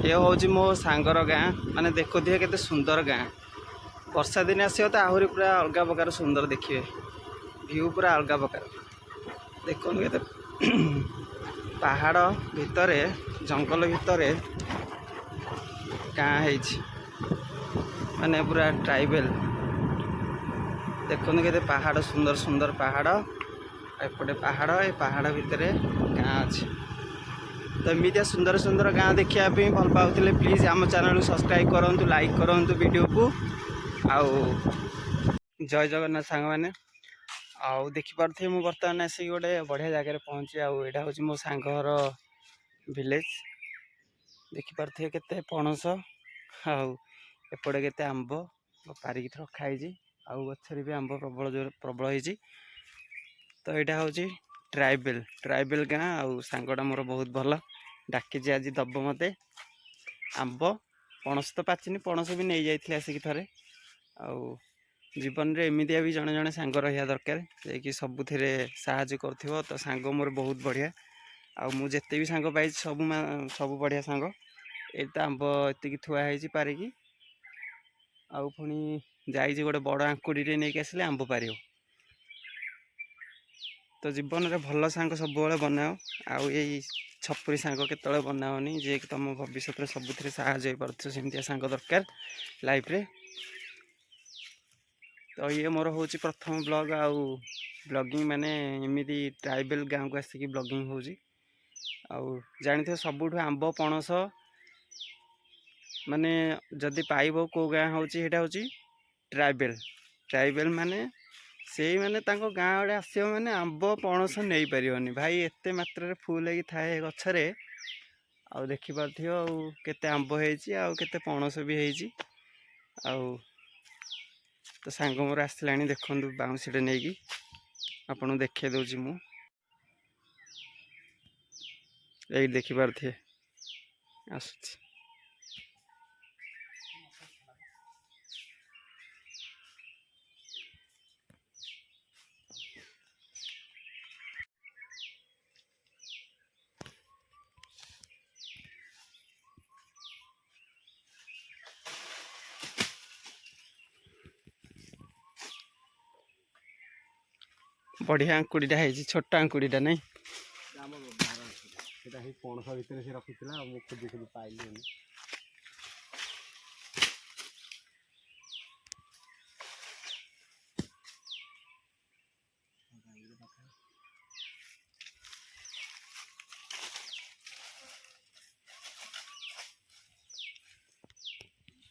ये हूँ मो सांगर गाँ माने देखुए केते सुंदर गाँ वर्षा दिन आसो तो आहरी पूरा अलग प्रकार सुंदर देखिए व्यू पूरा अलग प्रकार देखो केते पहाड़ भितर जंगल भितर गाँ है माने पूरा ट्राइबल देखो केते पहाड़ सुंदर सुंदर पहाड़ एपटे पहाड़ ए पहाड़ भितर गाँ अच्छे तो एमितिया सुंदर सुंदर गाँ देखापी भल पाते प्लीज आम चैनल सब्सक्राइब करूँ लाइक करूँ वीडियो को आउ जय जगन्नाथ सांग मैंने आउ देखिपे मुझे बर्तमान आसिक गोटे बढ़िया जगह पहुँची आउ यहाँ हूँ मो सांग घर विलेज देखिपे केते पणस आउ एपटे केते आंब पारिक रखाई आउ गचर भी आंब प्रबल जोर प्रबल होती तो यहाँ हूँ ट्राइबल ट्राइबल गाँ आउ सांगटा मोर बहुत भल डाकी आज दब मते आंब पणस तो पाचिनी पणस भी नहीं जाइए आसिक थे आउ जीवन में एमतिया भी जड़े जड़े सांग रहा दरकार जे सबुथ साहय कर तो सांग मोर बहुत बढ़िया आउ जिते भी सांग पाई सब बढ़िया सांग ये तो आंब एति थुआई पारिकी आउ पुणी जाइए गोटे बड़ आंकुड़ी नहीं आसिले आंब पार तो जीवन में भल सांग सब बनाओ आउ यही छपुरी सांग केत बनाओनी जे कि तुम भविष्य में सबुथ साहय पार्थिव सांग दरकार लाइफ रे तो ये मोर हूँ प्रथम ब्लॉग आउ ब्लॉगिंग माने एमती ट्राइबल गाँव को आसिक ब्लॉगिंग हो जानी थे सबुठ आंब पणस माने जदि पाइब को गाँ हूँ ट्राइबल ट्राइबल माने से माने गाँ आड़े आसो माने आंब पणस नहीं पारनी भाई एत मात्रा फुल हो थाए गचरे आउ देखिपे आते आंब होते पणस भी आउ तो सांग मोर आसला देखु बाउंसीटे नहीं आपन देखे दूसरी मु ये देखिपे आस बढ़िया आंकुड़ीटा है छोट आंकुड़ीटा नहीं पणस भितर से रखी खोजी खोजी पाइली